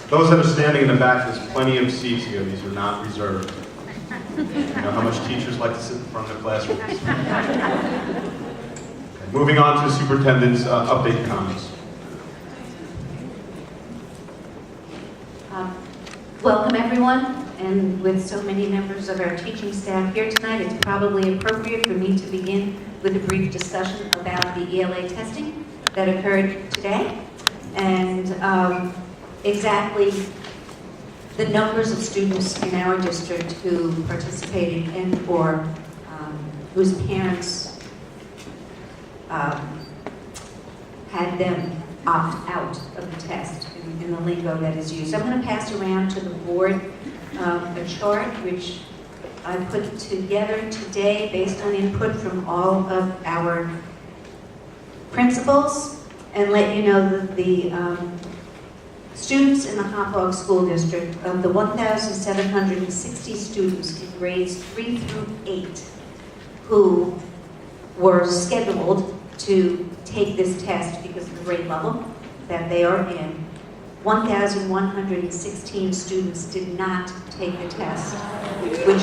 Those that are standing in the back, there's plenty of seats here. These are not reserved. You know how much teachers like to sit in front of the classrooms. Okay, moving on to superintendent's update comments. Welcome everyone, and with so many members of our teaching staff here tonight, it's probably appropriate for me to begin with a brief discussion about the ELA testing that occurred today, and exactly the numbers of students in our district who participated in or whose parents had them opt out of the test in the lingo that is used. I'm going to pass around to the board a chart which I put together today based on input from all of our principals, and let you know that the students in the Hauppauge School District, of the 1,760 students in grades 3 through 8 who were scheduled to take this test because of the grade level that they are in, 1,116 students did not take the test, which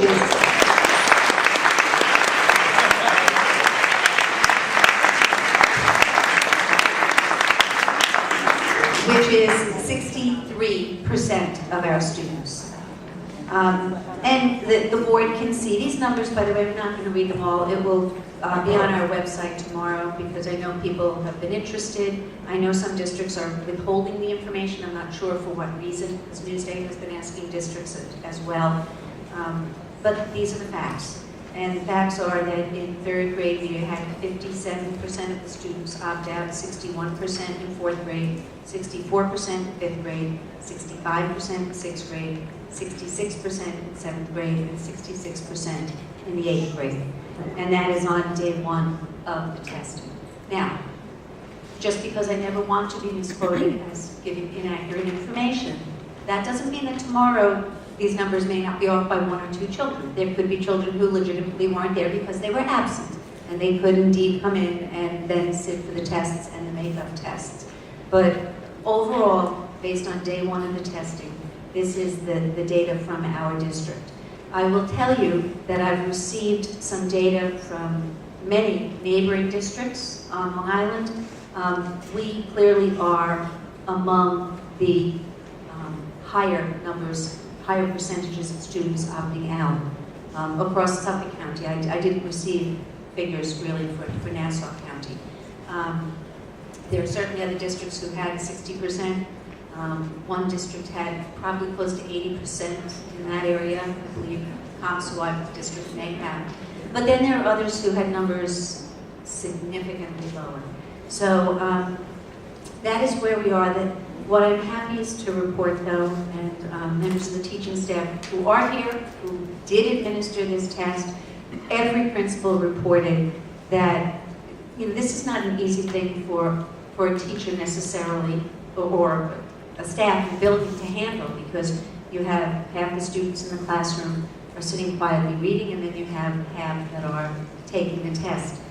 is 63% of our students. And the board can see these numbers. By the way, I'm not going to read them all. It will be on our website tomorrow because I know people have been interested. I know some districts are withholding the information. I'm not sure for what reason, because Newsday has been asking districts as well. But these are the facts. And the facts are that in third grade we had 57% of the students opt out, 61% in fourth grade, 64% in fifth grade, 65% in sixth grade, 66% in seventh grade, and 66% in the eighth grade. And that is on day one of the testing. Now, just because I never want to be misquoted as giving inaccurate information, that doesn't mean that tomorrow these numbers may not be off by one or two children. There could be children who legitimately weren't there because they were absent, and they could indeed come in and then sit for the tests and the makeup tests. But overall, based on day one of the testing, this is the data from our district. I will tell you that I've received some data from many neighboring districts on Long Island. We clearly are among the higher percentages of students opting out across Suffolk County. I didn't receive figures really for Nassau County. There are certainly other districts who had 60%. One district had probably close to 80% in that area. I believe Comstock district may have. But then there are others who had numbers significantly lower. So that is where we are. What I'm happy is to report, though, and members of the teaching staff who are here, who did administer this test, every principal reported that this is not an easy thing for a teacher necessarily, or a staff and building to handle, because you have half the students in the classroom are sitting quietly reading, and then you have half that are taking the test.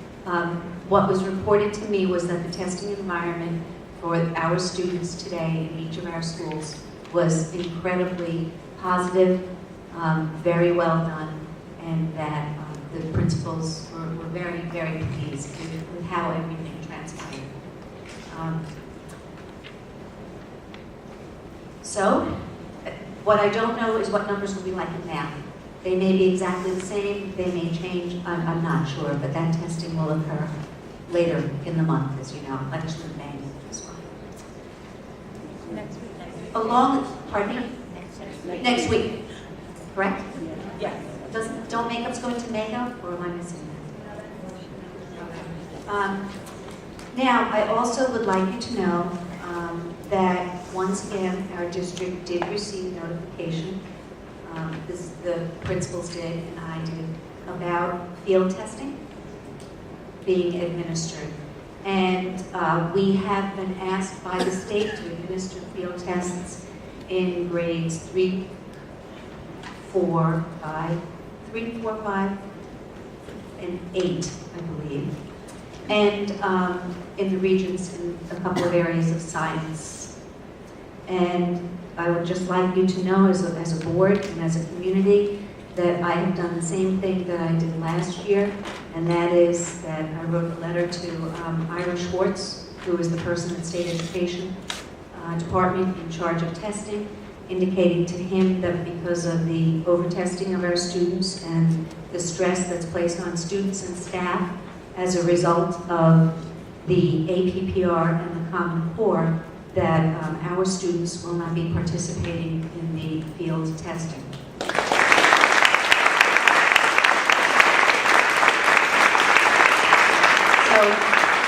What was reported to me was that the testing environment for our students today in each of our schools was incredibly positive, very well done, and that the principals were very, very pleased with how everything transpired. So, what I don't know is what numbers will be like in math. They may be exactly the same, they may change, I'm not sure, but that testing will occur later in the month, as you know, actually in May as well. Next week. Pardon me? Next week, correct? Yes. Don't makeups go into makeup, or am I missing that? Now, I also would like you to know that once again, our district did receive notification, the principals did and I did, about field testing being administered. And we have been asked by the state to administer field tests in grades 3, 4, 5, and 8, I believe. And in the regions in a couple of areas of science. And I would just like you to know as a board and as a community that I have done the same thing that I did last year, and that is that I wrote a letter to Ira Schwartz, who is the person at State Education Department in charge of testing, indicating to him that because of the over-testing of our students and the stress that's placed on students and staff as a result of the APPR and the Common Core, that our students will not be participating in the field testing. So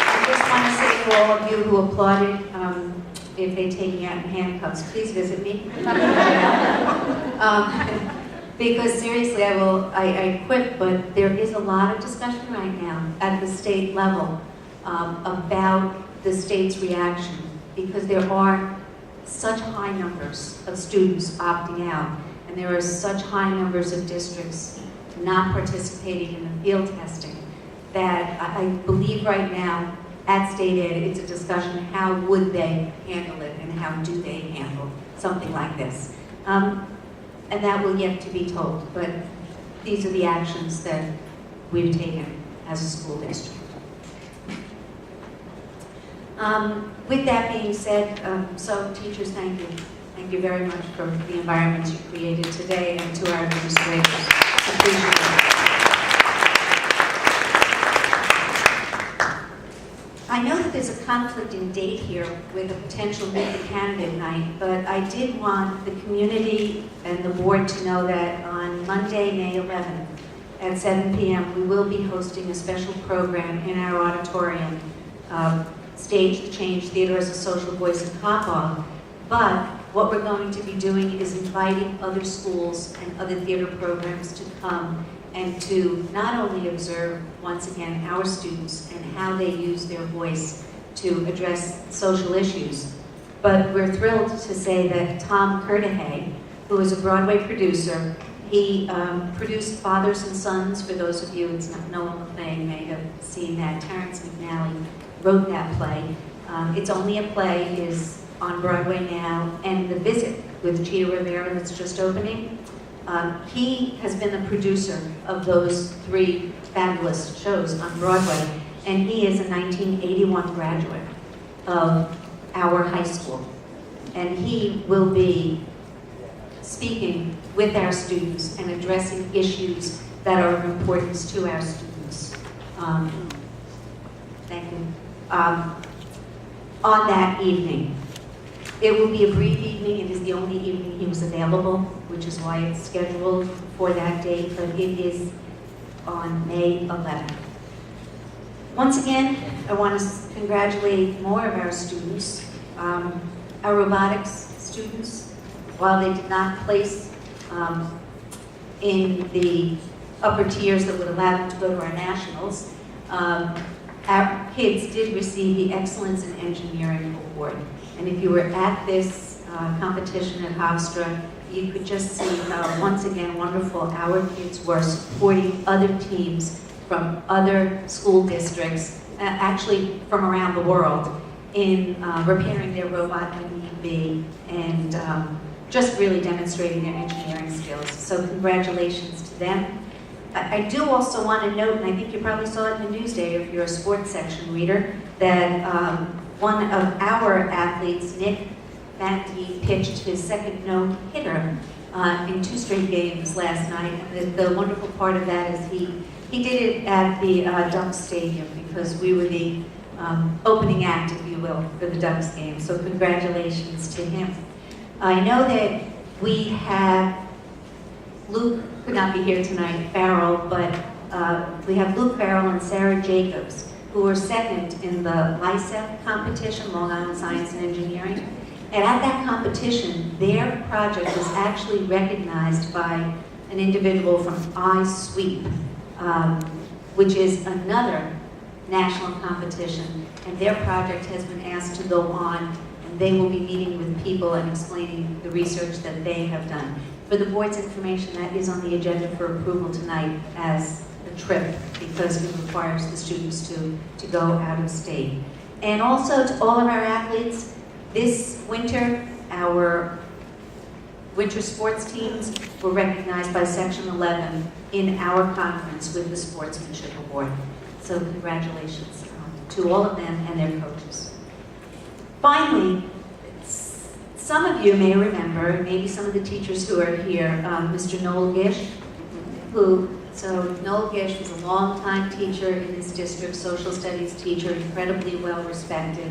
I just want to say to all of you who applauded, if they take me out in handcuffs, please visit me. Because seriously, I quit, but there is a lot of discussion right now at the state level about the state's reaction, because there are such high numbers of students opting out, and there are such high numbers of districts not participating in the field testing, that I believe right now at State Ed it's a discussion how would they handle it and how do they handle something like this. And that will yet to be told, but these are the actions that we've taken as a school district. With that being said, so teachers, thank you. Thank you very much for the environment you created today, and to our administrators. Appreciate it. I know that there's a conflict in date here with a potential meet the candidate night, but I did want the community and the board to know that on Monday, May 11th at 7 p.m., we will be hosting a special program in our auditorium, Stage the Change Theater as a Social Voice in Hauppauge. But what we're going to be doing is inviting other schools and other theater programs to come and to not only observe, once again, our students and how they use their voice to address social issues, but we're thrilled to say that Tom Curtahay, who is a Broadway producer, he produced Fathers and Sons. For those of you it's not no one playing may have seen that. Terrence McNally wrote that play. It's Only a Play is on Broadway now, and The Visit with Cheetah Rivera that's just opening. He has been the producer of those three fabulous shows on Broadway, and he is a 1981 graduate of our high school. And he will be speaking with our students and addressing issues that are of importance to our students. Thank you. On that evening. It will be a brief evening. It is the only evening he was available, which is why it's scheduled for that date, but it is on May 11th. Once again, I want to congratulate more of our students. Our robotics students, while they did not place in the upper tiers that would allow them to go to our nationals, our kids did receive the Excellence in Engineering Award. And if you were at this competition at Hofstra, you could just see how, once again, wonderful our kids were supporting other teams from other school districts, actually from around the world, in repairing their robot when need be, and just really demonstrating their engineering skills. So congratulations to them. I do also want to note, and I think you probably saw it in the Newsday if you're a sports section reader, that one of our athletes, Nick Banty, pitched his second no-hitter in 2 straight games last night. And the wonderful part of that is he did it at the Ducks Stadium, because we were the opening act, if you will, for the Ducks game. So congratulations to him. I know that we have Luke could not be here tonight, Farrell, but we have Luke Farrell and Sarah Jacobs, who were second in the LISEP competition, Long Island Science and Engineering. And at that competition, their project was actually recognized by an individual from iSweep, which is another national competition. And their project has been asked to go on, and they will be meeting with people and explaining the research that they have done. For the board's information, that is on the agenda for approval tonight as a trip, because it requires the students to go out of state. And also to all of our athletes, this winter, our winter sports teams were recognized by Section 11 in our conference with the Sportsmanship Award. So congratulations to all of them and their coaches. Finally, some of you may remember, maybe some of the teachers who are here, Mr. Noel Gish, Noel Gish was a longtime teacher in this district, social studies teacher, incredibly well respected.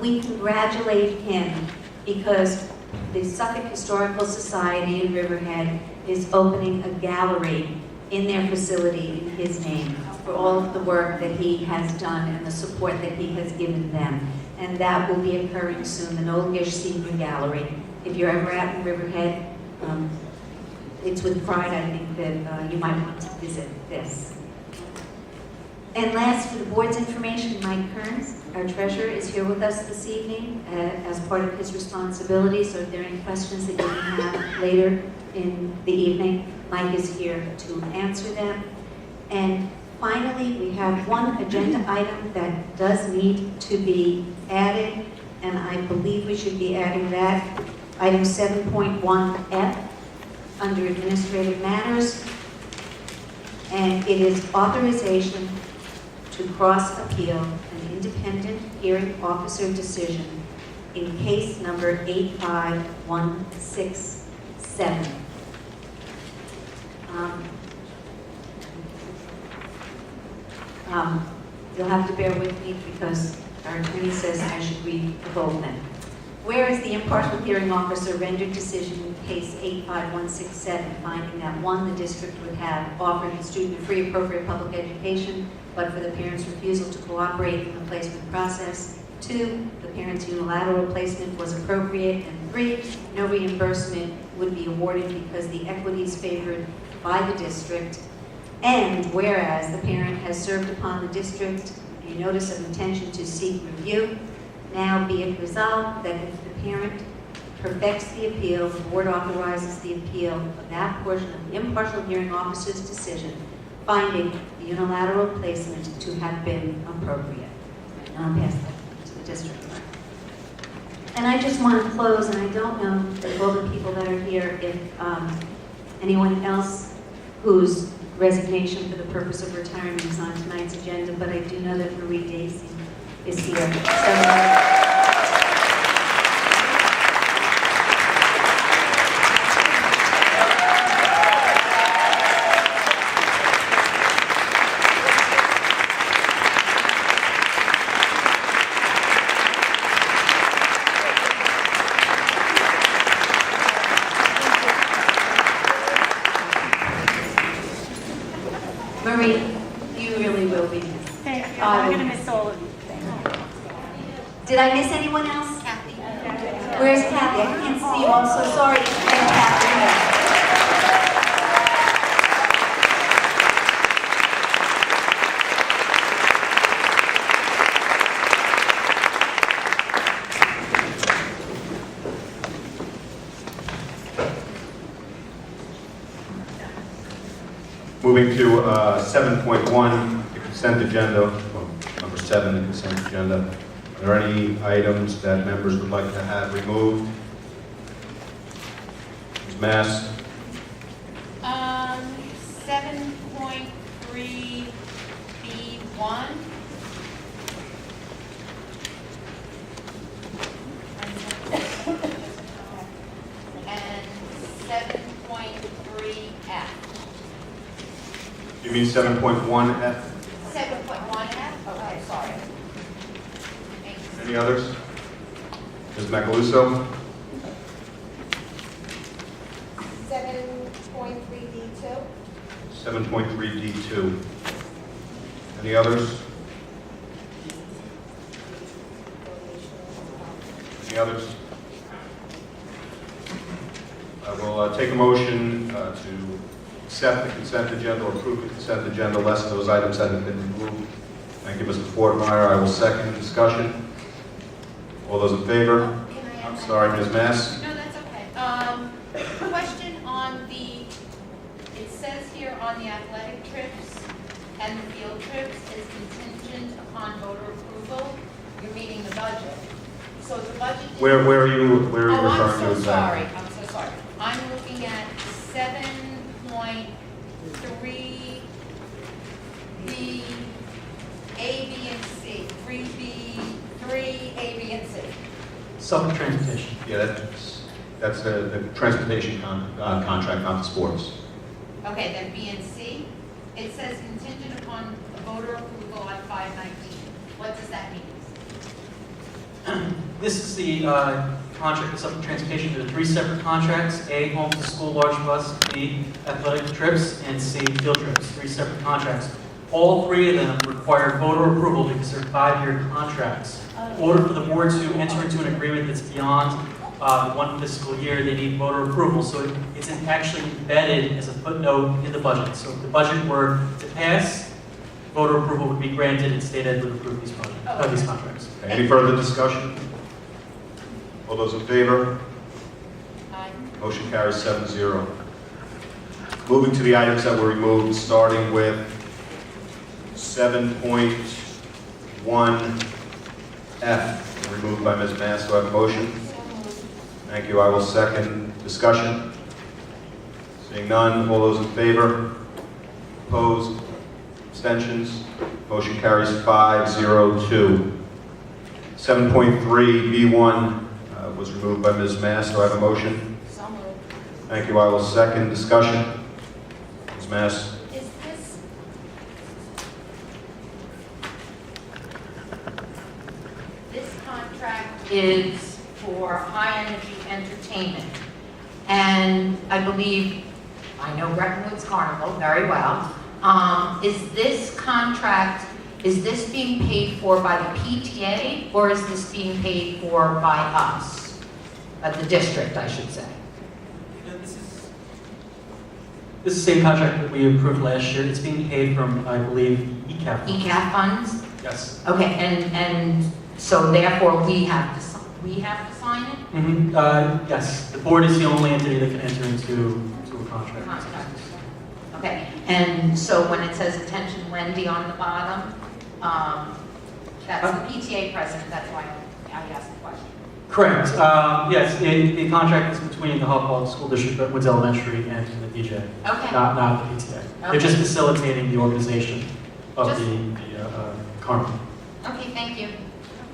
We congratulate him because the Suffolk Historical Society in Riverhead is opening a gallery in their facility in his name for all of the work that he has done and the support that he has given them. And that will be occurring soon, the Noel Gish Senior Gallery. If you're ever out in Riverhead, it's with pride, I think, that you might want to visit this. And last, for the board's information, Mike Kearns, our treasurer, is here with us this evening as part of his responsibility. So if there are any questions that you may have later in the evening, Mike is here to answer them. And finally, we have one agenda item that does need to be added, and I believe we should be adding that. Item 7.1F under Administrative Matters, and it is authorization to cross-appeal an independent hearing officer decision in case number 85167. You'll have to bear with me because our attorney says I should read the whole thing. Whereas the impartial hearing officer rendered decision in case 85167, finding that 1, the district would have offered the student a free appropriate public education, but for the parents' refusal to cooperate in the placement process. 2, the parents' unilateral placement was appropriate. And 3, no reimbursement would be awarded because the equities favored by the district. And whereas the parent has served upon the district a notice of intention to seek review, now be it resolved that if the parent perfects the appeal, the board authorizes the appeal of that portion of the impartial hearing officer's decision, finding the unilateral placement to have been appropriate. And I'll pass that to the district clerk. And I just want to close, and I don't know if all the people that are here, if anyone else whose resignation for the purpose of retirement is on tonight's agenda, but I do know that Marie Dacey is here. Marie, you really will be missed. Thank you. I'm going to miss all of you. Did I miss anyone else? Kathy. Where's Kathy? I can't see you. I'm so sorry. Kathy. Moving to 7.1, the consent agenda, well, number 7, the consent agenda. Are there any items that members would like to have removed? Ms. Mass? 7.3B1. And 7.3F. You mean 7.1F? 7.1F? Okay, sorry. Thanks. Any others? Ms. Macaluso? 7.3D2. 7.3D2. Any others? Any others? I will take a motion to accept the consent agenda or approve the consent agenda unless those items haven't been removed. Thank you, Mr. Fortmeyer. I will second discussion. All those in favor? Can I I'm ask- sorry, Ms. Mass? No, that's okay. Question on the, it says here on the athletic trips and the field trips is contingent upon voter approval. You're meeting the budget. So the budget. didn't- Where are you Oh, referring to I'm so exactly? sorry, I'm so sorry. I'm looking at 7.3, B, A, B, and C. 3B, 3, A, B, and C. Summer transportation. Yeah, that's the transportation contract, not the sports. Okay, then B and C. It says contingent upon voter approval at 519. What does that mean? This is the contract with Suffolk Transportation. There are 3 separate contracts: A, home to school large bus; B, athletic trips; and C, field trips. 3 separate contracts. All 3 of them require voter approval because they're 5-year contracts. In order for the board to enter into an agreement that's beyond 1 fiscal year, they need voter approval. So it's actually embedded as a footnote in the budget. So if the budget were to pass, voter approval would be granted and state ed would approve these contracts. Okay, any further discussion? All those in favor? Aye. Motion carries 7-0. Moving to the items that were removed, starting with 7.1F, removed by Ms. Mass. Do I have a motion? Thank you. I will second. Discussion? Seeing none. All those in favor? Opposed? Abstentions? Motion carries 5-0-2. 7.3B1 was removed by Ms. Mass. Do I have a motion? So moved. Thank you. I will second. Discussion? Ms. Mass. Is this contract is for high energy entertainment? And I believe, I know Breckenwood's Carnival very well. Is this contract, is this being paid for by the PTA or is this being paid for by us? The district, I should say. This is the same contract that we approved last year. It's being paid from, I believe, ECAP. ECAP funds? Yes. Okay, and so therefore we have to sign it? Yes. The board is the only entity that can enter into a contract. Okay, and so when it says attention Wendy on the bottom, that's the PTA president, that's why I asked the question. Correct. Yes, the contract is between the Hauppauge School District, Woods Elementary, and the DJ. Okay. Not the PTA. They're just facilitating the organization of the carnival. Okay, thank you.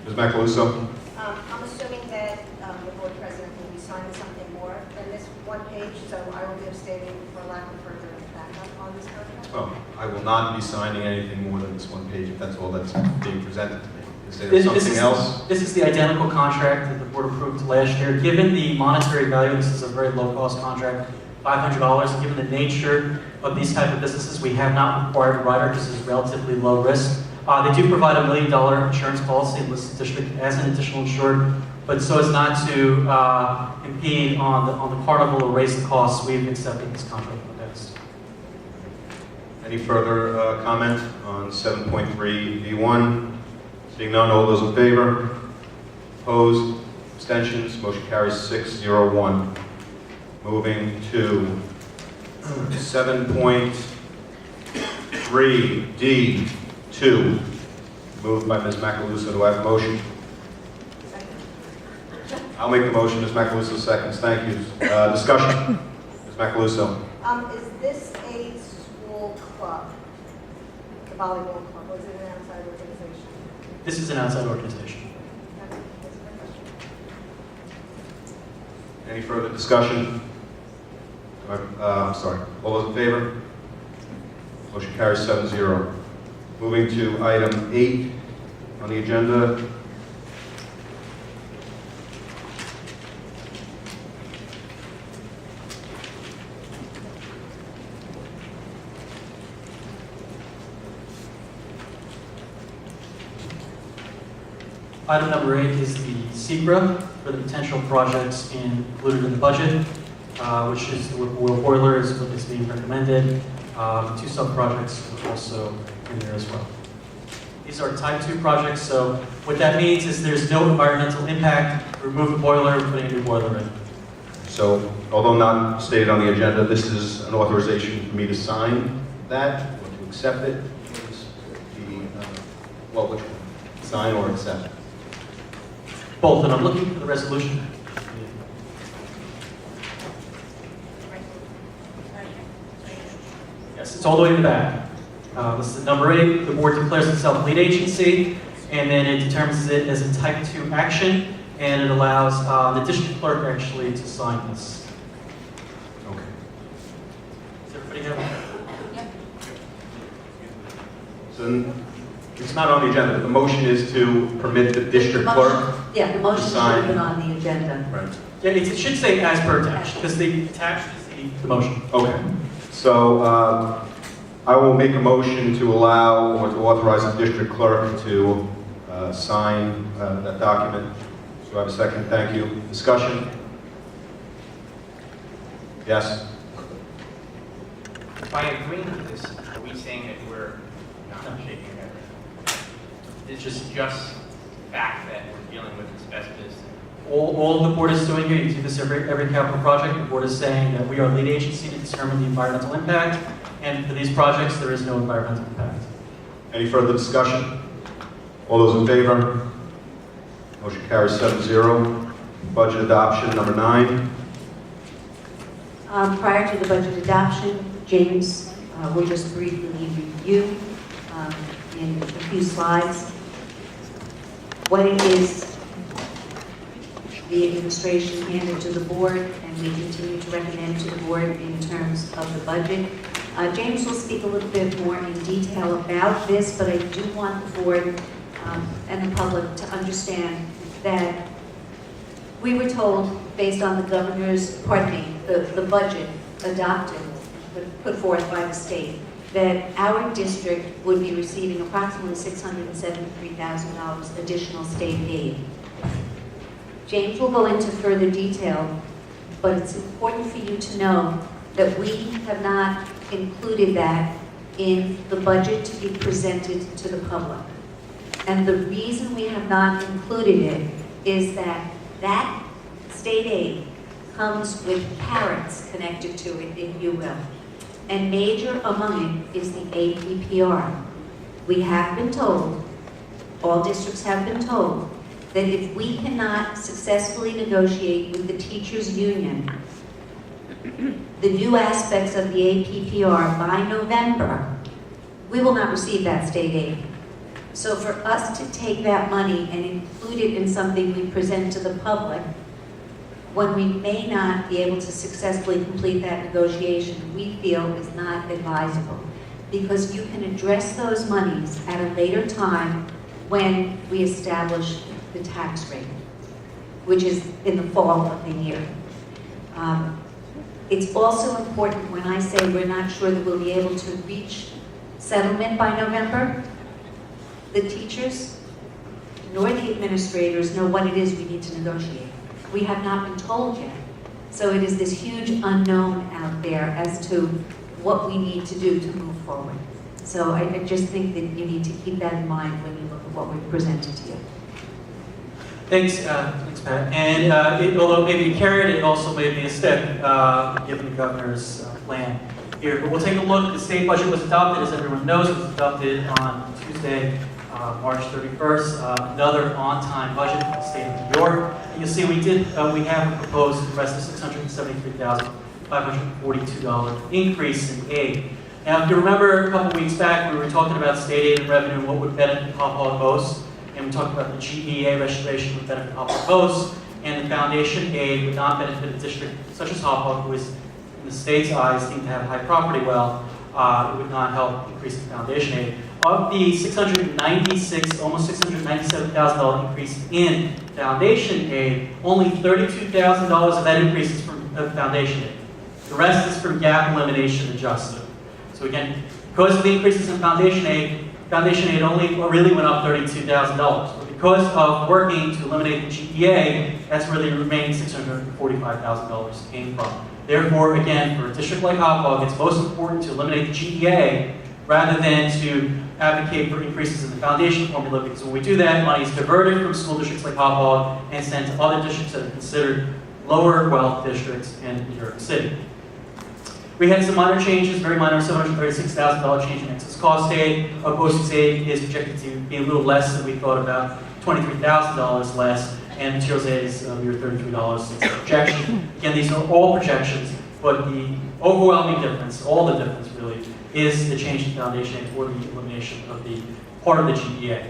Ms. Macaluso? I'm assuming that the board president will be signing something more than this one page, so I will be abstaining for lack of further backup on this contract. Oh, I will not be signing anything more than this one page, if that's all that's being presented to me. Is there This something is- else? This is the identical contract that the board approved last year. Given the monetary value, this is a very low-cost contract, $500. Given the nature of these type of businesses, we have not required a rider because it's relatively low risk. They do provide $1 million insurance policy and list the district as an additional insured, but so as not to impede on the carnival or raise the costs, we've accepted this contract in the past. Any further comment on 7.3B1? Seeing none, all those in favor? Opposed? Abstentions? Motion carries 6-0-1. Moving to 7.3D2, moved by Ms. Macaluso. Do I have a motion? I'll make the motion. Ms. Macaluso seconds. Thank you. Discussion. Ms. Macaluso. Is this a school club, the volleyball club, or is it an outside organization? This is an outside organization. Okay, that's my question. Any further discussion? I'm sorry. All those in favor? Motion carries 7-0. Moving to item 8 on the agenda. Item number 8 is the SECRA for the potential projects included in the budget, which is the oil boiler is what is being recommended. 2 sub-projects are also in there as well. These are type 2 projects, so what that means is there's no environmental impact. Remove the boiler, putting a new boiler in. So, although not stated on the agenda, this is an authorization for me to sign that, or to accept it. Well, which one? Sign or accept? both, and I'm looking for the resolution. Yes, it's all the way in the back. This is number 8. The board declares itself lead agency, and then it determines it as a type 2 action, and it allows the district clerk actually to sign this. Okay. Does everybody have it? So it's not on the agenda, but the motion is to permit the district clerk. Yeah, the motion should Sign. have been on the agenda. Right. Yeah, it should say as per attached, because the attached is the motion. Okay. So I will make a motion to allow or to authorize the district clerk to sign that document. Do I have a second? Thank you. Discussion? Yes? By agreeing with this, are we saying that we're not shaking our head? It's just the fact that we're dealing with asbestos. All the board is doing here, you do this every capital project, the board is saying that we are lead agency to determine the environmental impact, and for these projects, there is no environmental impact. Any further discussion? All those in favor? Motion carries 7-0. Budget adoption, number 9. Prior to the budget adoption, James will just briefly review in a few slides what it is the administration handed to the board, and we continue to recommend to the board in terms of the budget. James will speak a little bit more in detail about this, but I do want the board and the public to understand that we were told, based on the the budget adopted, put forth by the state, that our district would be receiving approximately $673,000 additional state aid. James will go into further detail, but it's important for you to know that we have not included that in the budget to be presented to the public. And the reason we have not included it is that that state aid comes with carrots connected to it, if you will. And major among it is the APPR. We have been told, all districts have been told, that if we cannot successfully negotiate with the teachers' union the new aspects of the APPR by November, we will not receive that state aid. So for us to take that money and include it in something we present to the public, when we may not be able to successfully complete that negotiation, we feel is not advisable. Because you can address those monies at a later time when we establish the tax rate, which is in the fall of the year. It's also important when I say we're not sure that we'll be able to reach settlement by November, the teachers nor the administrators know what it is we need to negotiate. We have not been told yet. So it is this huge unknown out there as to what we need to do to move forward. So I just think that you need to keep that in mind when you look at what we've presented to you. Thanks, Pat. And although it may be carried, it also may be a stick, given the governor's plan here. But we'll take a look. The state budget was adopted, as everyone knows. It was adopted on Tuesday, March 31st. Another on-time budget in the state of New York. And you'll see we have proposed the rest of $673,542 increase in aid. Now, if you remember a couple weeks back, we were talking about state aid and revenue and what would benefit Hauppauge most. And we talked about the GEA restoration would benefit Hauppauge most, and the foundation aid would not benefit a district such as Hauppauge, who is, in the state's eyes, deemed to have high property wealth. It would not help increase the foundation aid. Of the almost $697,000 increase in foundation aid, only $32,000 of that increase is from foundation aid. The rest is from gap elimination adjusted. So again, because of the increases in foundation aid only really went up $32,000. But because of working to eliminate the GEA, that's where the remaining $645,000 came from. Therefore, again, for a district like Hauppauge, it's most important to eliminate the GEA rather than to advocate for increases in the foundation formula, because when we do that, money is diverted from school districts like Hauppauge and sent to other districts that are considered lower wealth districts in New York City. We had some minor changes, very minor, $736,000 change in excess cost aid. Our postage aid is projected to be a little less than we thought about, $23,000 less. and materials aid is mere $33. It's a projection. Again, these are all projections, but the overwhelming difference, all the difference really, is the change in foundation aid for the elimination of the part of the GEA.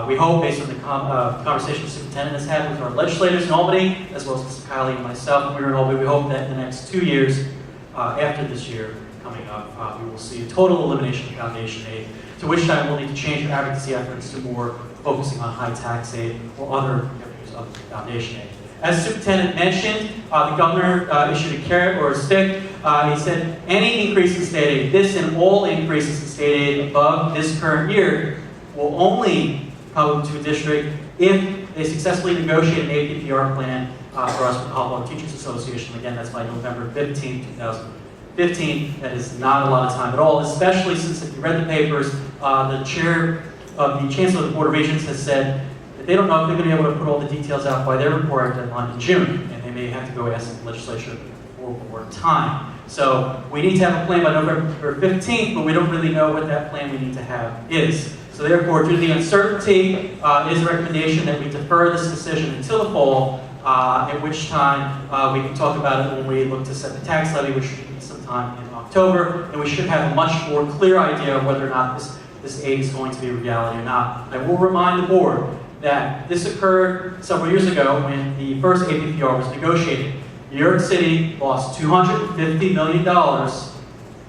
We hope, based on the conversation the superintendent has had with our legislators in Albany, as well as Mr. Kiley and myself, when we were in Albany, we hope that in the next 2 years, after this year coming up, we will see a total elimination of foundation aid, to which time we'll need to change our advocacy efforts to more focusing on high tax aid or other areas of foundation aid. As the superintendent mentioned, the governor issued a carrot or a stick. He said any increase in state aid, this and all increases in state aid above this current year, will only come to a district if they successfully negotiate an APPR plan for us with the Hauppauge Teachers Association. Again, that's by November 15, 2015. That is not a lot of time at all, especially since if you read the papers, the chair of the Chancellor of the Board of Regents has said that they don't know if they're going to be able to put all the details out by their required deadline in June, and they may have to go ask the legislature for more time. So we need to have a plan by November 15th, but we don't really know what that plan we need to have is. So therefore, due to the uncertainty, it is a recommendation that we defer this decision until the fall, at which time we can talk about it when we look to set the tax levy, which should be sometime in October, and we should have a much more clear idea of whether or not this aid is going to be a reality or not. I will remind the board that this occurred several years ago when the first APPR was negotiated. New York City lost $250 million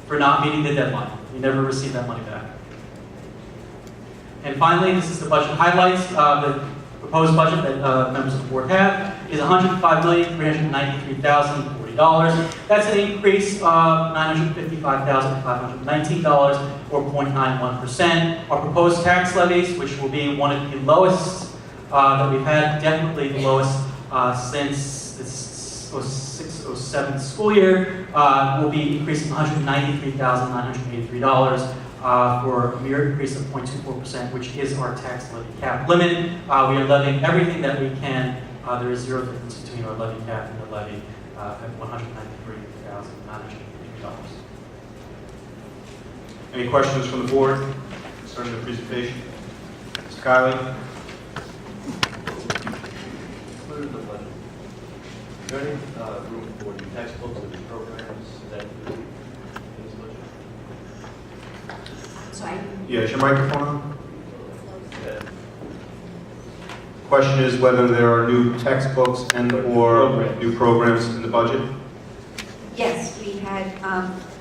for not meeting the deadline. We never received that money back. And finally, this is the budget highlights. The proposed budget that members of the board have is $105,393,040. That's an increase of $955,519, or 0.91%. Our proposed tax levies, which will be one of the lowest that we've had, definitely the lowest since the 06-07 school year, will be increasing $193,983. For a mere increase of 0.24%, which is our tax levy cap limit. We are levying everything that we can. There is zero difference between our levy cap and the levy at $193,983. Any questions from the board concerning the presentation? Mr. Kiley? Included in the budget. Is there any room for new textbooks and new programs that included in this budget? Sorry. Yeah, is your microphone on? Yeah. Question is whether there are new textbooks and/or new programs in the budget? Yes, we had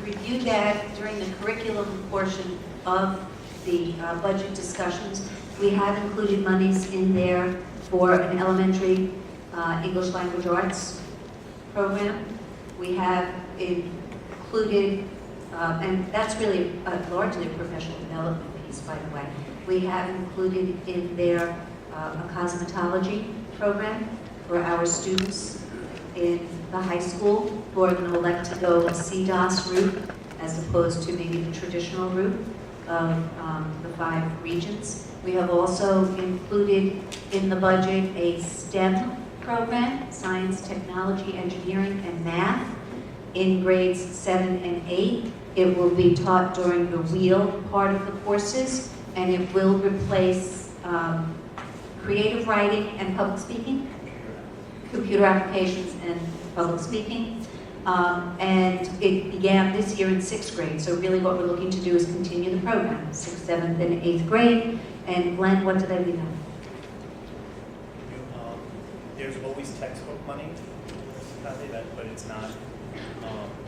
reviewed that during the curriculum portion of the budget discussions. We have included monies in there for an elementary English language arts program. We have included, and that's really largely a professional development piece, by the way. We have included in there a cosmetology program for our students in the high school who are going to elect to go a CDOS route as opposed to maybe the traditional route of the 5 regions. We have also included in the budget a STEM program, science, technology, engineering, and math, in grades 7 and 8. It will be taught during the wheel part of the courses, and it will replace creative writing and public speaking, computer applications and public speaking. And it began this year in 6th grade, so really what we're looking to do is continue the program, 6th, 7th, and 8th grade. And Glenn, what did I leave out? There's always textbook money, but it's not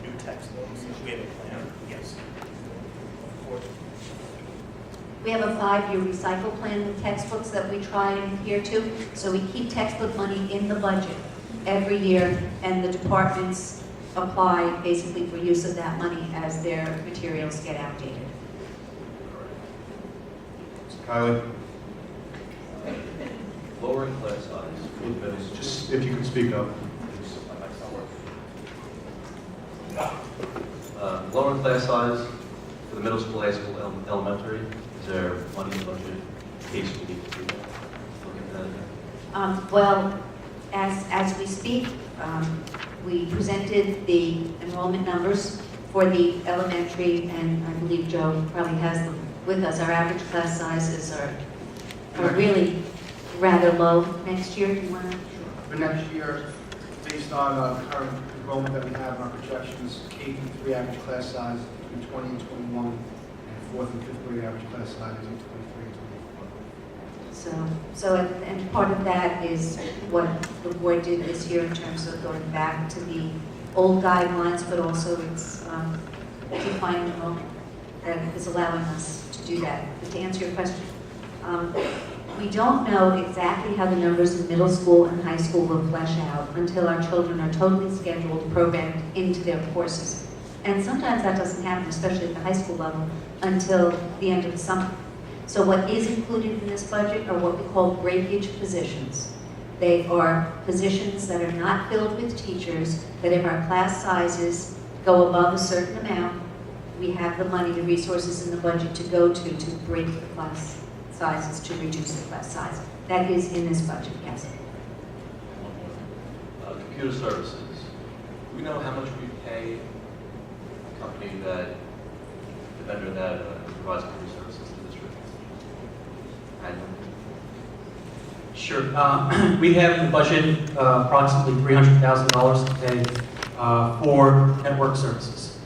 new textbooks. We have a plan, yes. We have a 5-year recycle plan with textbooks that we try and adhere to. So we keep textbook money in the budget every year, and the departments apply basically for use of that money as their materials get outdated. Mr. Kiley? Lowering class size. Just if you could speak up. Lowering class size for the middle school, high school, elementary. Is there money in the budget in case we need to do that? Look at that. Well, as we speak, we presented the enrollment numbers for the elementary, and I believe Joe probably has them with us. Our average class sizes are really rather low next year. Do you want to? for next year, based on current enrollment that we have in our projections, K through 3 average class size between 20 and 21, and 4th and 5th grade average class size between 23 and 24. And part of that is what the board did this year in terms of going back to the old guidelines, but also it's defining enrollment that is allowing us to do that. But to answer your question, we don't know exactly how the numbers in middle school and high school will flesh out until our children are totally scheduled, programmed into their courses. And sometimes that doesn't happen, especially at the high school level, until the end of the summer. So what is included in this budget are what we call breakage positions. They are positions that are not filled with teachers, that if our class sizes go above a certain amount, we have the money, the resources in the budget to go to break the class sizes, to reduce the class size. That is in this budget, yes. Computer services. Do we know how much we pay the company the vendor that provides computer services to the district? Annually? Sure. We have in the budget approximately $300,000 to pay for network services.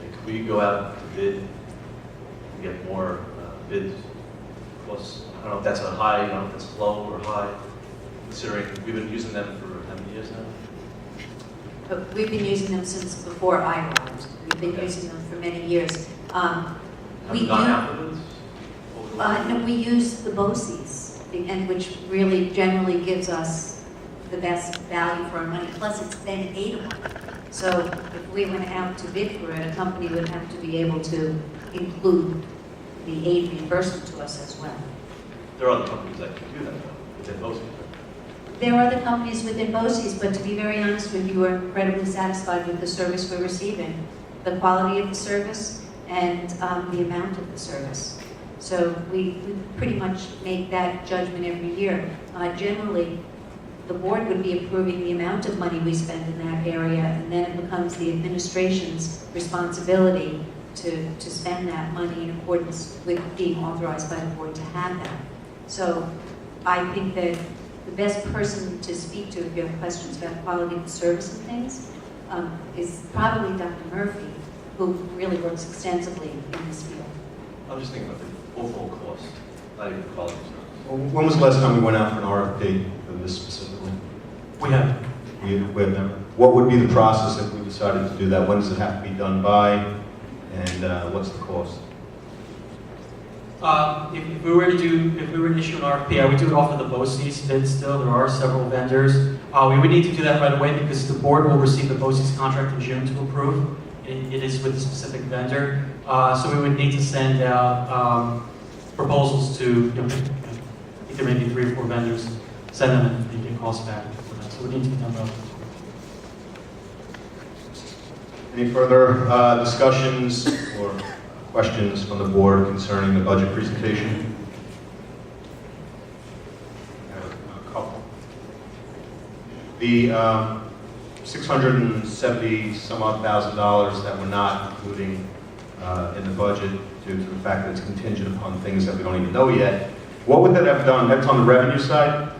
Could we go out to bid and get more bids? Plus, I don't know if that's a high, I don't know if it's low or high, considering we've been using them for how many years now? But we've been using them since before I arrived. We've been using them for many years. Have we gone out for bids? No, we use the BOCES, and which really generally gives us the best value for our money. Plus, it's then 8 of them. So if we went out to bid for it, a company would have to be able to include the aid reimbursement to us as well. There are other companies that can do that, though, within most of them. There are other companies within BOCES, but to be very honest with you, we're incredibly satisfied with the service we're receiving, the quality of the service, and the amount of the service. So we pretty much make that judgment every year. Generally, the board would be approving the amount of money we spend in that area, and then it becomes the administration's responsibility to spend that money in accordance with being authorized by the board to have that. So I think that the best person to speak to if you have questions about quality of the service and things is probably Dr. Murphy, who really works extensively in this field. I'm just thinking about the overall cost, not even the quality of service. Well, when was the last time we went out for an RFP for this specifically? We have. We have never. What would be the process if we decided to do that? When does it have to be done by? And what's the cost? If we were to issue an RFP, I would do it off of the BOCES bid still. There are several vendors. We would need to do that right away because the board will receive the BOCES contract in June to approve. It is with a specific vendor. So we would need to send out proposals to, I think there may be 3 or 4 vendors, send them and get costs back for that. So it needs to be done relatively quickly. Any further discussions or questions from the board concerning the budget presentation? I have a couple. The 670 some odd $1,000 that we're not including in the budget due to the fact that it's contingent upon things that we don't even know yet. What would that have done? That's on the revenue side?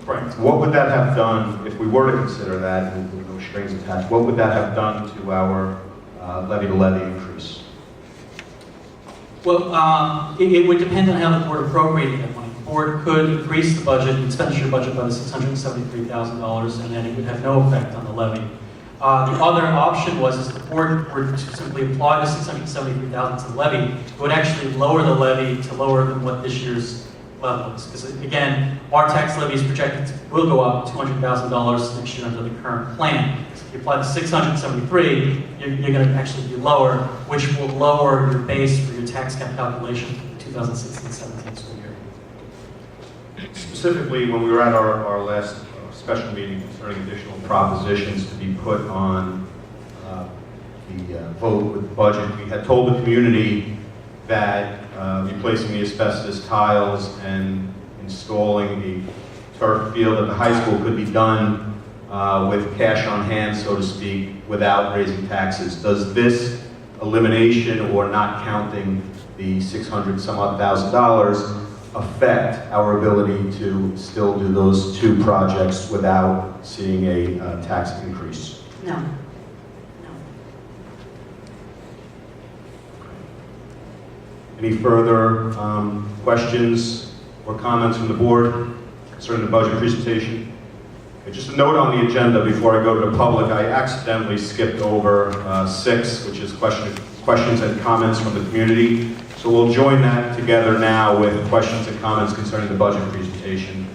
Correct. What would that have done if we were to consider that with no strings attached? What would that have done to our levy-to-levy increase? Well, it would depend on how the board appropriated that money. The board could increase the budget, the expenditure budget by the $673,000, and then it would have no effect on the levy. The other option was if the board were to simply apply the $673,000 to the levy, it would actually lower the levy to lower than what this year's level is. Because again, our tax levy is projected will go up $200,000 next year under the current plan. So if you apply the 673, you're going to actually be lower, which will lower your base for your tax cap calculation for the 2016-17 school year. Specifically, when we were at our last special meeting concerning additional propositions to be put on the vote with the budget, we had told the community that replacing the asbestos tiles and installing the turf field at the high school could be done with cash on hand, so to speak, without raising taxes. Does this elimination or not counting the $600 some odd thousand affect our ability to still do those two projects without seeing a tax increase? No. No. Any further questions or comments from the board concerning the budget presentation? Okay, just a note on the agenda before I go to the public, I accidentally skipped over 6, which is questions and comments from the community. So we'll join that together now with questions and comments concerning the budget presentation.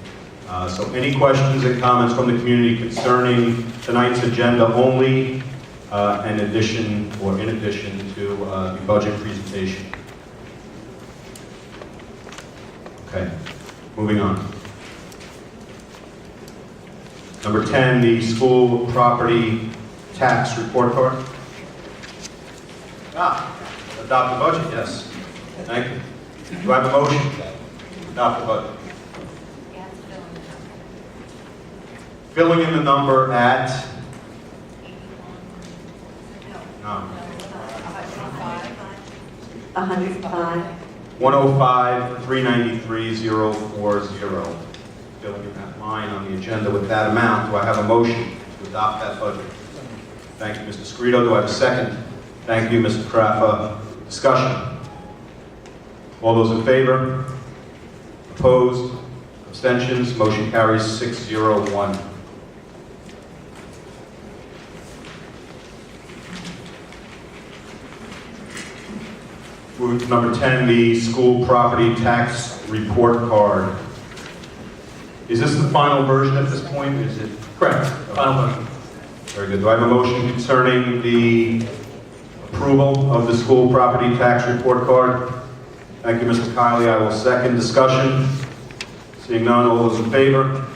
So any questions and comments from the community concerning tonight's agenda only, in addition to the budget presentation? Okay, moving on. Number 10, the school property tax report card. Adopt the budget, yes. Thank you. Do I have a motion? Adopt the budget. Filling in the number at? No. 105. 105,393,040. Filling in that line on the agenda with that amount. Do I have a motion to adopt that budget? Thank you, Mr. Scrito. Do I have a second? Thank you, Mr. Carafa. Discussion. All those in favor? Opposed? Abstentions? Motion carries 601. Moving to number 10, the school property tax report card. Is this the final version at this point? Is it Correct. Final motion. very good? Do I have a motion concerning the approval of the school property tax report card? Thank you, Mr. Kiley. I will second. Discussion. Seeing none, all those in favor?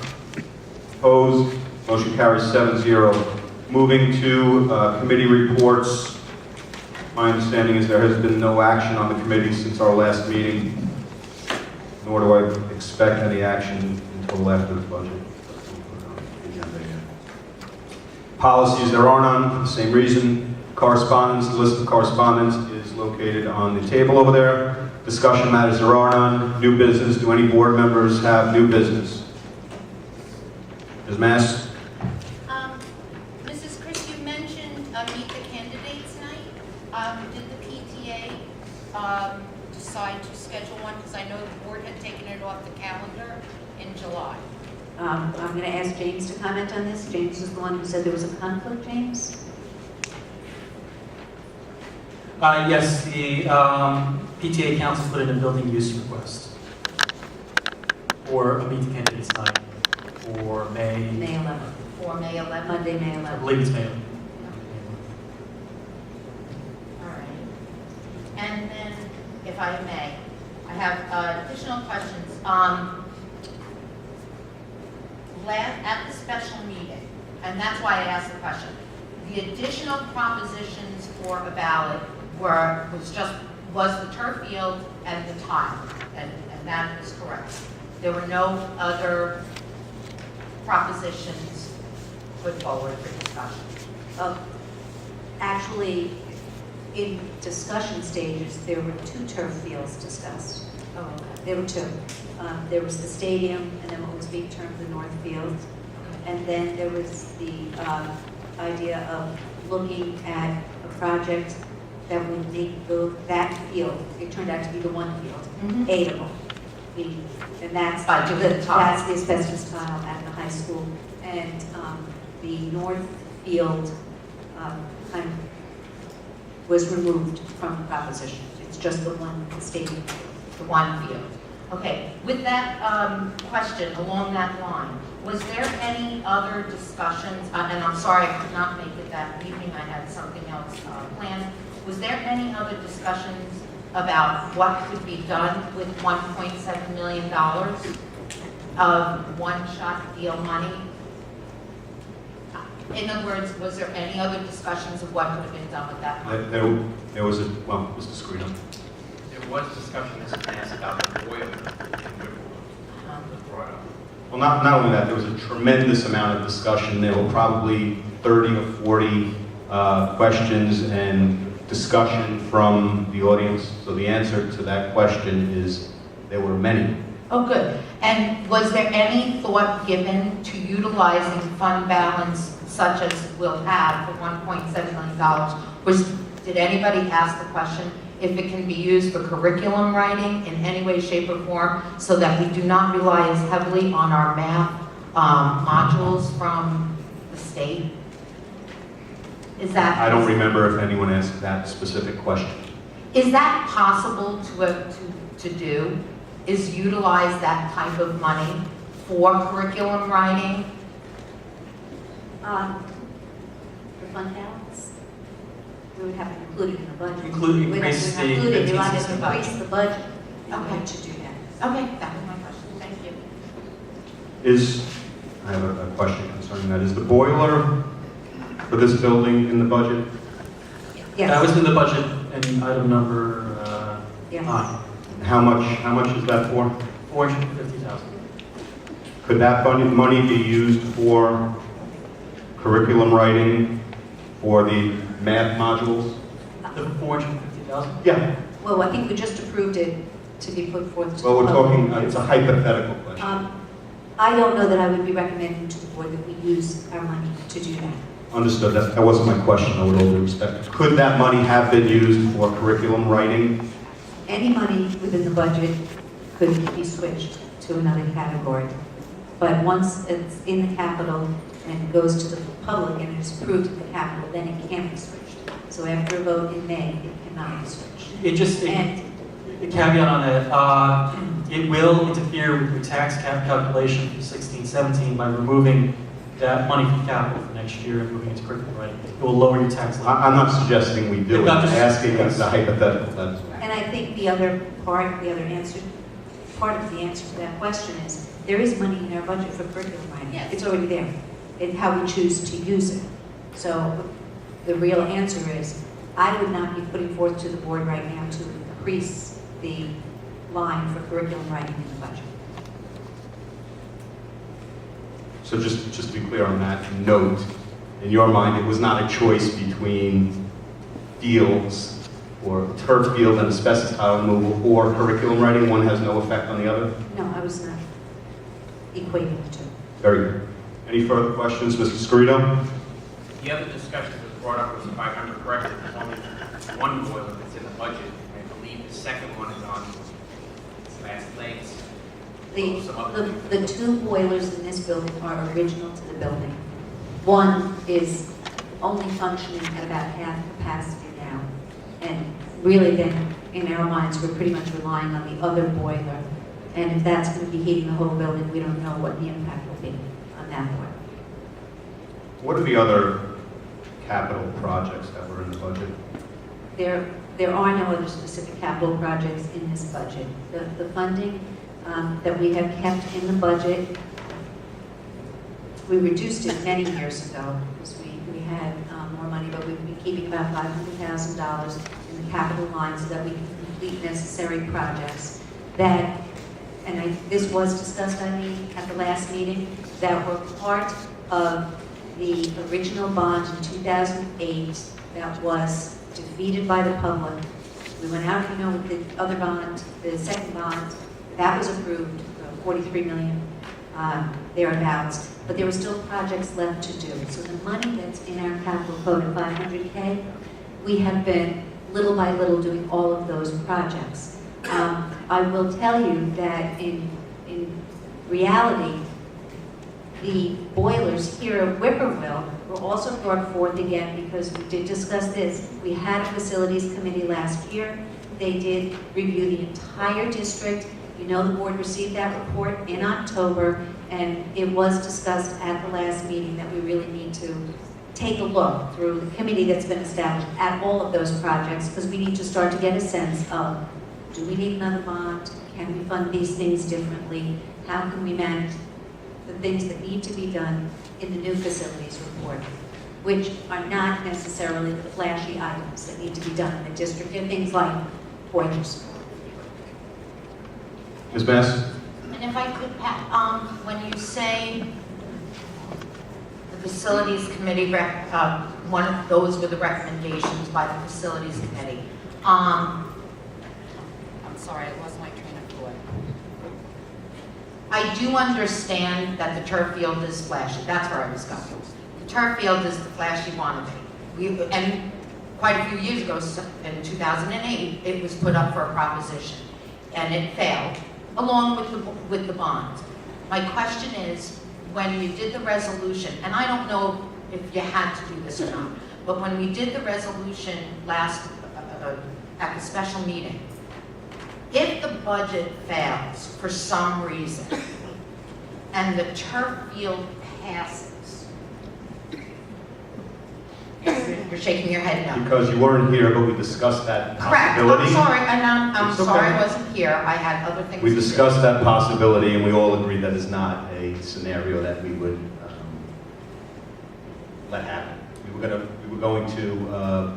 Opposed? Motion carries 7-0. Moving to committee reports. My understanding is there has been no action on the committee since our last meeting, nor do I expect any action until after the budget. Policies, there are none, for the same reason. Correspondence, the list of correspondence is located on the table over there. Discussion matters, there are none. New business, do any board members have new business? Ms. Mass? Mrs. Chris, you mentioned Meet the Candidates Night. Did the PTA decide to schedule one? Because I know the board had taken it off the calendar in July. I'm going to ask James to comment on this. James is the one who said there was a conflict, James? Yes, the PTA council put in a building use request for a Meet the Candidates Night for May. May 11th. For May 11th? Monday, May I 11th. believe it's May 11th. All right. And then, if I may, I have additional questions. At the special meeting, and that's why I asked the question, the additional propositions for a ballot was the turf field and the tile, and that is correct. There were no other propositions put forward for discussion. Actually, in discussion stages, there were 2 turf fields discussed. Oh, okay. There were 2. There was the stadium, and then what was being termed the North Field. And then there was the idea of looking at a project that would make that field, it turned out to be the one field, aidable. And that's By doing the tile. that's the asbestos tile at the high school. And the North Field kind of was removed from the proposition. It's just the one stadium field. The one field. Okay, with that question along that line, was there any other discussions, and I'm sorry I could not make it that evening, I had something else planned. Was there any other discussions about what could be done with $1.7 million of one-shot deal money? In other words, was there any other discussions of what could have been done with that money? There was Mr. Scrito. There was discussion this past about the boiler in Whitmore was brought up. Well, not only that, there was a tremendous amount of discussion. There were probably 30 or 40 questions and discussion from the audience. So the answer to that question is there were many Oh, good. And was there any thought given to utilizing fund balance such as we'll have for $1.7 million? Did anybody ask the question if it can be used for curriculum writing in any way, shape, or form so that we do not rely as heavily on our math modules from the state? Is that? I don't remember if anyone asked that specific question. Is that possible to do? Is utilize that type of money for curriculum writing? The fund balance, we would have to include it in the budget. Include- We'd have increase to the include it, we'd have to 15% budget. increase the budget in Okay. order to do that. Okay, that was my question. Thank you. I have a question concerning that. Is the boiler for this building in the budget? Yes. That was in the budget in item number Yes. 9, How much is that for? $450,000. Could that money be used for curriculum writing for the math modules? The $450,000? Yeah. Well, I think we just approved it to be put forth to the Well, we're public. talking, it's a hypothetical question. I don't know that I would be recommending to the board that we use our money to do that. Understood. That wasn't my question, though, with all due respect. Could that money have been used for curriculum writing? Any money within the budget could be switched to another category. But once it's in the capital and goes to the public and it's approved in the capital, then it can be switched. So after a vote in May, it cannot be switched. And A caveat on that, it will interfere with your tax cap calculation for 16-17 by removing that money from capital for next year and moving it to curriculum writing. It will lower your tax limit. I'm not suggesting we do it. I'm asking as a hypothetical. That's all. And I think the other part of the answer to that question is, there is money in our budget for curriculum writing. Yes. It's already there. It's how we choose to use it. So the real answer is, I would not be putting forth to the board right now to increase the line for curriculum writing in the budget. So just to be clear on that note, in your mind, it was not a choice between fields or turf field and asbestos tile removal or curriculum writing. One has no effect on the other? No, I was not equating the two. Very good. Any further questions, Mr. Scarito? The other discussion that was brought up was, if I remember correctly, there's only one boiler that's in the budget. I believe the second one is on its last legs. The two boilers in this building are original to the building. One is only functioning at about half capacity now. And really then, in our minds, we're pretty much relying on the other boiler. And if that's going to be heating the whole building, we don't know what the impact will be on that boiler. What are the other capital projects that were in the budget? There are no other specific capital projects in this budget. The funding that we have kept in the budget, we reduced it many years ago because we had more money, but we've been keeping about $500,000 in the capital line so that we can complete necessary projects that, and this was discussed, I mean, at the last meeting, that were part of the original bond in 2008 that was defeated by the public. We went out, with the other bond, the second bond, that was approved, 43 million thereabouts, but there were still projects left to do. So the money that's in our capital code of 500K, we have been little by little doing all of those projects. I will tell you that in reality, the boilers here at Whippoorwill were also brought forth again because we did discuss this. We had a facilities committee last year. They did review the entire district. You know, the board received that report in October, and it was discussed at the last meeting that we really need to take a look through the committee that's been established at all of those projects, because we need to start to get a sense of, do we need another bond? Can we fund these things differently? How can we manage the things that need to be done in the new facilities report, which are not necessarily the flashy items that need to be done in the district. They're things like boilers. Ms. Bass? And if I could, Pat, when you say the facilities committee, those were the recommendations by the facilities committee. I'm sorry, I lost my train of thought. I do understand that the turf field is flashy. That's where I was going. The turf field is the flashy wannabe. And quite a few years ago, in 2008, it was put up for a proposition, and it failed, along with the bond. My question is, when you did the resolution, and I don't know if you had to do this or not, but when we did the resolution last at the special meeting, if the budget fails for some reason and the turf field passes, you're shaking your head no. Because you weren't here, but we discussed that Correct. possibility. I'm sorry, and I'm It's sorry okay. I wasn't here. I had other things We to do. discussed that possibility, and we all agreed that is not a scenario that we would let happen. We were going to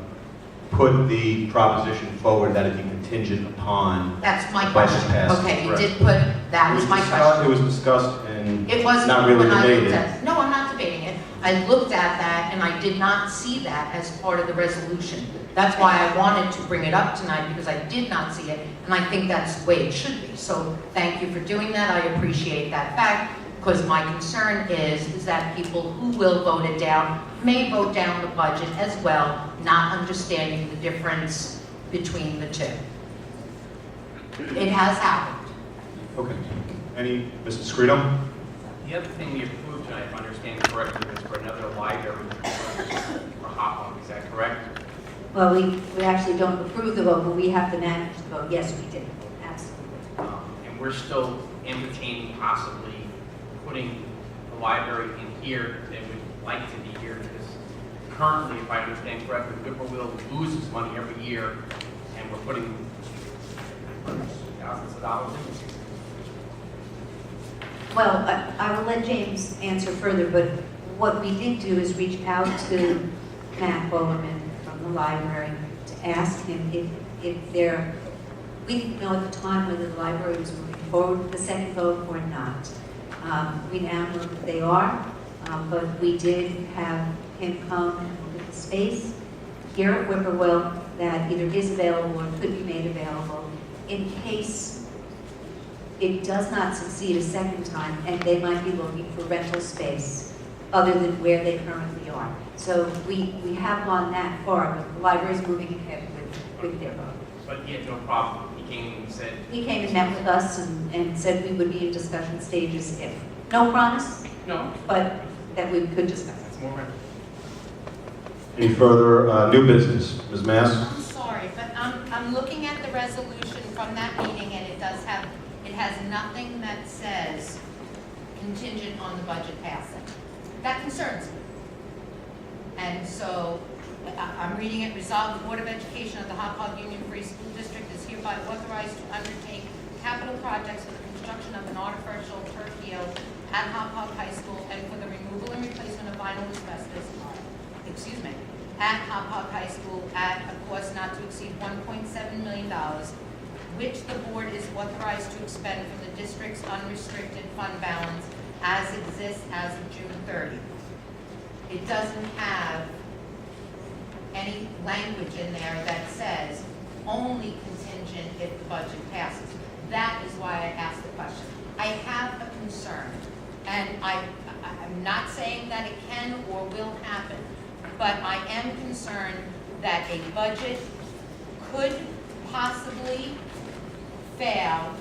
put the proposition forward that it be contingent upon. That's my the budget question. passes. Okay, you Correct. did put, that was my question. It was discussed and It wasn't not really when I looked debated. at, no, I'm not debating it. I looked at that and I did not see that as part of the resolution. That's why I wanted to bring it up tonight, because I did not see it, and I think that's the way it should be. So thank you for doing that. I appreciate that fact, because my concern is that people who will vote it down may vote down the budget as well, not understanding the difference between the two. It has happened. Okay. Any, Mrs. Scredo? The other thing we approved tonight, if I understand correctly, was for another library for Hauppauge, is that correct? Well, we actually don't approve the vote, but we have to manage the vote. Yes, we did, absolutely. And we're still entertaining possibly putting the library in here. They would like to be here because currently, if I understand correctly, Whippoorwill loses money every year, and we're putting thousands of dollars in. Well, I will let James answer further, but what we did do is reach out to Matt Bowerman from the library to ask him if there, we didn't know at the time whether the library was moving forward with the second vote or not. We now know that they are, but we did have him come and look at the space here at Whippoorwill that either is available or could be made available in case it does not succeed a second time, and they might be looking for rental space other than where they currently are. So we have gone that far, but the library's moving ahead with their vote. But he had no problem. He came and said, He came and met with us and said we would be in discussion stages if. No promise, no, but that we could discuss. that's more rental. Any further new business? Ms. Mass? I'm sorry, but I'm looking at the resolution from that meeting, and it has nothing that says contingent on the budget passing. That concerns me. And so, I'm reading it, resolved, the Board of Education of the Hauppauge Union Free School District is hereby authorized to undertake capital projects for the construction of an artificial turf field at Hauppauge High School and for the removal and replacement of vinyl asbestos, at Hauppauge High School at a cost not to exceed $1.7 million, which the board is authorized to expend from the district's unrestricted fund balance as exists as of June 30th. It doesn't have any language in there that says only contingent if the budget passes. That is why I asked the question. I have a concern, and I'm not saying that it can or will happen, but I am concerned that a budget could possibly fail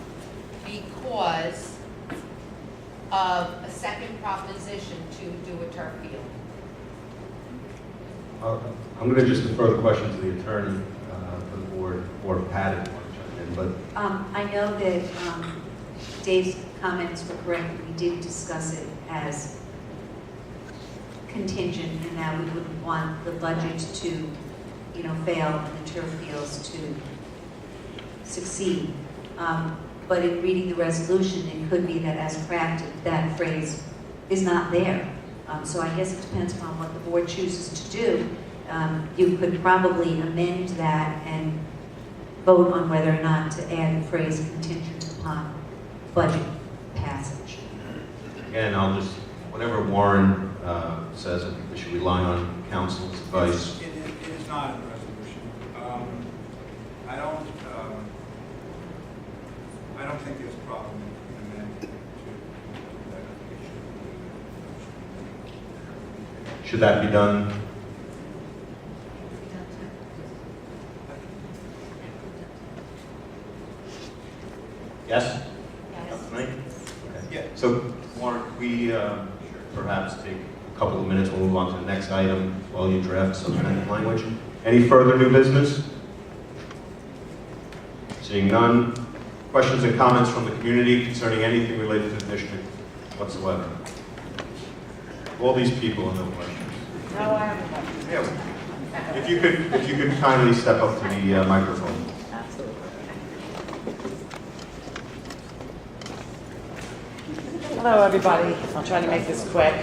because of a second proposition to do a turf field. I'm going to just defer the question to the attorney for the board, or Pat if you want to chime in, but I know that Dave's comments were correct. We did discuss it as contingent, and that we wouldn't want the budget to, fail and the turf fields to succeed. But in reading the resolution, it could be that as crafted, that phrase is not there. So I guess it depends upon what the board chooses to do. You could probably amend that and vote on whether or not to add the phrase contingent upon budget passage. again, whatever Warren says, I think we should rely on council's advice. It is not in the resolution. I don't think there's a problem in amending it to Should that be done? Yes? Not tonight? Okay. Yeah. So, Warren, we perhaps take a couple of minutes, we'll move on to the next item while you draft some amended language. Any further new business? Seeing none. Questions and comments from the community concerning anything related to the district whatsoever? All these people have no questions. No, I have a question. Yeah. If you could kindly step up to the microphone. Hello, everybody. I'll try to make this quick.